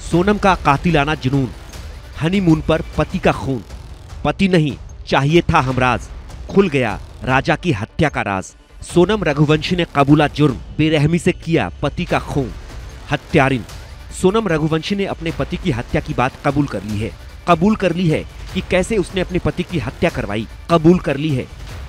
सोनम का कातिलाना जुनून, हनीमून पर पति का खून, पति नहीं चाहिए था हमराज, खुल गया राजा की हत्या का राज। सोनम रघुवंशी ने कबूला जुर्म, बेरहमी से किया पति का खून। हत्यारिन सोनम रघुवंशी ने अपने पति की हत्या की बात कबूल कर ली है। कबूल कर ली है कि कैसे उसने अपने पति की हत्या करवाई। कबूल कर ली है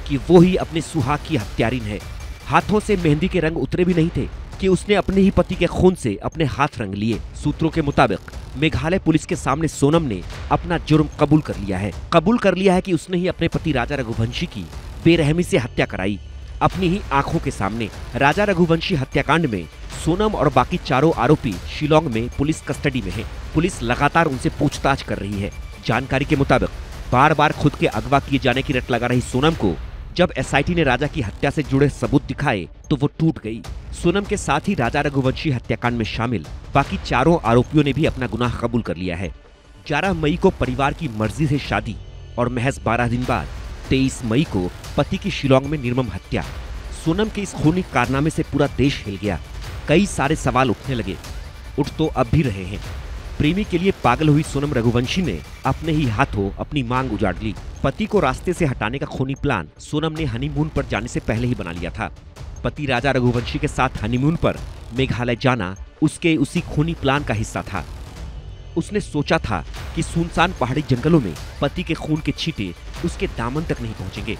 कि वो ही अपने सुहाग की हत्यारिन है। हाथों से मेहंदी के रंग उतरे भी नहीं थे कि उसने अपने ही पति के खून से अपने हाथ रंग लिए। सूत्रों के मुताबिक मेघालय पुलिस के सामने सोनम ने अपना जुर्म कबूल कर लिया है। कबूल कर लिया है कि उसने ही अपने पति राजा रघुवंशी की बेरहमी से हत्या कराई, अपनी ही आंखों के सामने। राजा रघुवंशी हत्याकांड में सोनम और बाकी चारों आरोपी शिलोंग में पुलिस कस्टडी में हैं। पुलिस लगातार उनसे पूछताछ कर रही है। जानकारी के मुताबिक बार बार खुद के अगवा किए जाने की रट लगा रही सोनम को जब एसआईटी ने राजा की हत्या से जुड़े सबूत दिखाए तो वो टूट गई। सोनम के साथ ही राजा रघुवंशी हत्याकांड में शामिल बाकी चारों आरोपियों ने भी अपना गुनाह कबूल कर लिया है। 11 मई को परिवार की मर्जी से शादी और महज 12 दिन बाद 23 मई को पति की शिलोंग में निर्मम हत्या। सोनम के इस खूनी कारनामे से पूरा देश हिल गया। कई सारे सवाल उठने लगे, उठ तो अब भी रहे हैं। प्रेमी के लिए पागल हुई सोनम रघुवंशी ने अपने ही हाथों अपनी मांग उजाड़ ली। पति को रास्ते से हटाने का खूनी प्लान सोनम ने हनीमून पर जाने से पहले ही बना लिया था। पति राजा रघुवंशी के साथ हनीमून पर मेघालय जाना उसके उसी खूनी प्लान का हिस्सा था। उसने सोचा था कि सुनसान पहाड़ी जंगलों में पति के खून के छींटे उसके दामन तक नहीं पहुंचेंगे।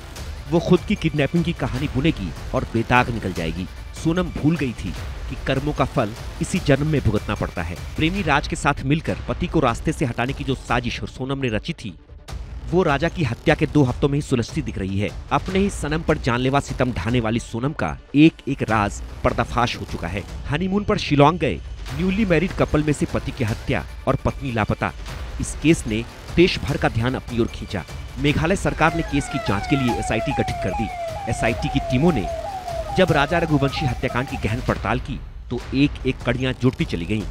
वो खुद की किडनैपिंग की कहानी बुनेगी और बेदाग निकल जाएगी। सोनम भूल गई थी कि कर्मों का फल इसी जन्म में भुगतना पड़ता है। प्रेमी राज के साथ मिलकर पति को रास्ते से हटाने की जो साजिश सोनम ने रची थी वो राजा की हत्या के 2 हफ्तों में ही सुलझती दिख रही है। अपने ही सनम पर जानलेवा सितम ढाने वाली सोनम का एक एक राज पर्दाफाश हो चुका है। हनीमून पर शिलोंग गए न्यूली मैरिड कपल में से पति की हत्या और पत्नी लापता। इस केस ने देश भर का ध्यान अपनी ओर खींचा। मेघालय सरकार ने केस की जांच के लिए एसआईटी गठित कर दी। एसआईटी की टीमों ने जब राजा रघुवंशी हत्याकांड की गहन पड़ताल की तो एक एक कड़ियां जुड़ती चली गईं।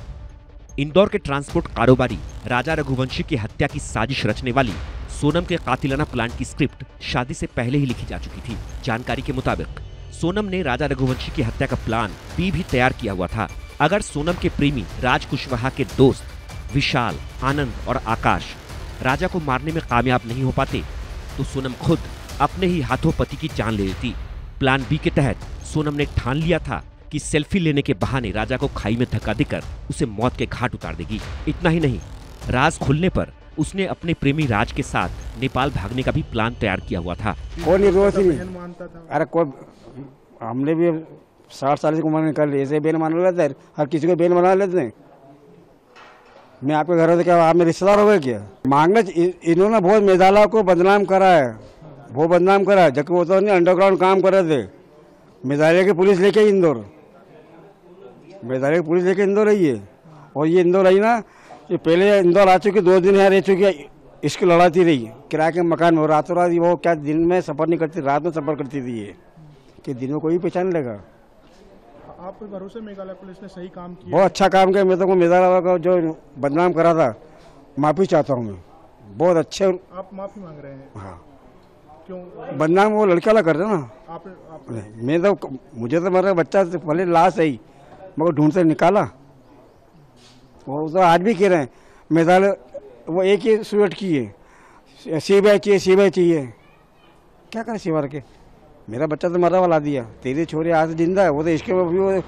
इंदौर के ट्रांसपोर्ट कारोबारी राजा रघुवंशी की हत्या की साजिश रचने वाली सोनम के कातिलाना प्लान की स्क्रिप्ट शादी से पहले ही लिखी जा चुकी थी। जानकारी के मुताबिक सोनम ने राजा रघुवंशी की हत्या का प्लान भी तैयार किया हुआ था। अगर सोनम के प्रेमी राज कुशवाहा के दोस्त विशाल, आनंद और आकाश राजा को मारने में कामयाब नहीं हो पाते तो सोनम खुद अपने ही हाथों पति की जान ले लेती। प्लान बी के तहत सोनम ने ठान लिया था कि सेल्फी लेने के बहाने राजा को खाई में धक्का देकर उसे मौत के घाट उतार देगी। इतना ही नहीं, राज खुलने पर उसने अपने प्रेमी राज के साथ नेपाल भागने का भी प्लान तैयार किया हुआ था। कोई रोज नहीं, अरे कोई हमने भी 60 साल की उम्र निकाल ली, ऐसे बेन मान लेते हैं, हर किसी को बेन बना लेते हैं। मैं आपके घर से क्या आप मेरे रिश्तेदार हो गए क्या? मांगने इन्होंने बहुत मेघालय को बदनाम करा है, वो बदनाम करा है। जबकि वो तो नहीं अंडरग्राउंड काम कर रहे थे। मेघालय की पुलिस लेके इंदौर, मेघालय की पुलिस लेके इंदौर आई है। और ये इंदौर आई ना, ये पहले इंदौर आ चुकी, 2 दिन यहाँ रह चुकी है। इसकी लड़ाती रही किराए के मकान में। रातों रात वो क्या दिन में सफर नहीं करती, रात में सफर करती थी। ये कि दिन में कोई पहचान लेगा। आपके भरोसे मेघालय पुलिस ने सही काम किया? बहुत अच्छा काम किया। मैं तो मेघालय का जो बदनाम करा था, माफी चाहता हूँ मैं। बहुत अच्छे। आप माफी मांग रहे हैं? हाँ। क्यों? बदनाम वो लड़का ला करते ना। आप मैं तो, मुझे तो मेरा बच्चा भले लाश है, मगर ढूंढ से निकाला। वो तो आज भी कह रहे हैं मेघालय वो एक ही स्टूडेंट की है, सीबीआई चाहिए, सीबीआई चाहिए। क्या करें सीवार के? मेरा बच्चा तो मरा वाला दिया, तेरी छोरी आज जिंदा है। वो तो इसके वो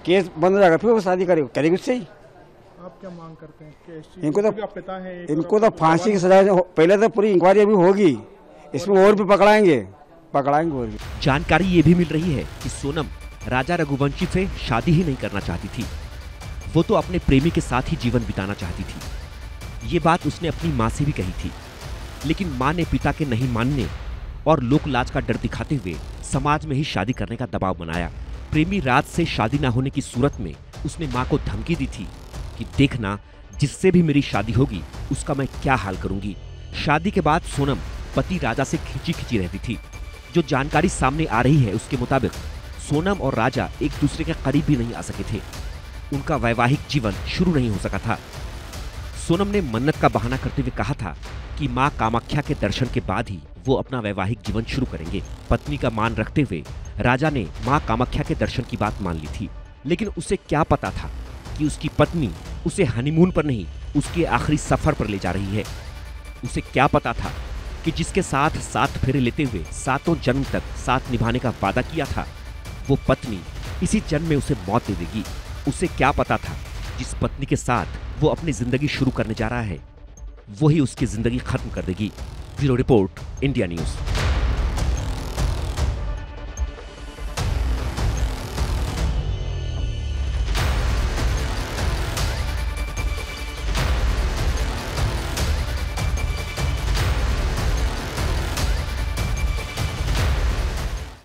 केस बंद हो जाएगा, फिर वो शादी करेगी उससे ही। आप क्या मांग करते हैं? इनको तो पिता है, इनको तो फांसी की सजा। पहले तो पूरी इंक्वायरी अभी होगी, इसमें और भी पकड़ाएंगे और भी। जानकारी ये भी मिल रही है कि सोनम राजा रघुवंशी से शादी ही नहीं करना चाहती थी। वो तो अपने प्रेमी के साथ ही जीवन बिताना चाहती थी। ये बात उसने अपनी माँ से भी कही थी, लेकिन माँ ने पिता के नहीं मानने और लोकलाज का डर दिखाते हुए समाज में ही शादी करने का दबाव बनाया। प्रेमी राज से शादी ना होने की सूरत में उसने माँ को धमकी दी थी कि देखना, जिससे भी मेरी शादी होगी उसका मैं क्या हाल करूंगी। शादी के बाद सोनम पति राजा से खिंची खिंची रहती थी। जो जानकारी सामने आ रही है उसके मुताबिक सोनम और राजा एक दूसरे के करीब भी नहीं आ सके थे। उनका वैवाहिक जीवन शुरू नहीं हो सका था। सोनम ने मन्नत का बहाना करते हुए कहा था कि मां कामाख्या के दर्शन के बाद ही वो अपना वैवाहिक जीवन शुरू करेंगे। पत्नी का मान रखते हुए राजा ने मां कामाख्या के दर्शन की बात मान ली थी, लेकिन उसे क्या पता था कि उसकी पत्नी उसे हनीमून पर नहीं, उसके आखिरी सफर पर ले जा रही है। उसे क्या पता था कि जिसके साथ 7 फेरे लेते हुए 7 जन्म तक साथ निभाने का वादा किया था, वो पत्नी इसी जन्म में उसे मौत दे देगी। उसे क्या पता था जिस पत्नी के साथ वो अपनी जिंदगी शुरू करने जा रहा है, वही उसकी जिंदगी खत्म कर देगी। Bureau report, India news.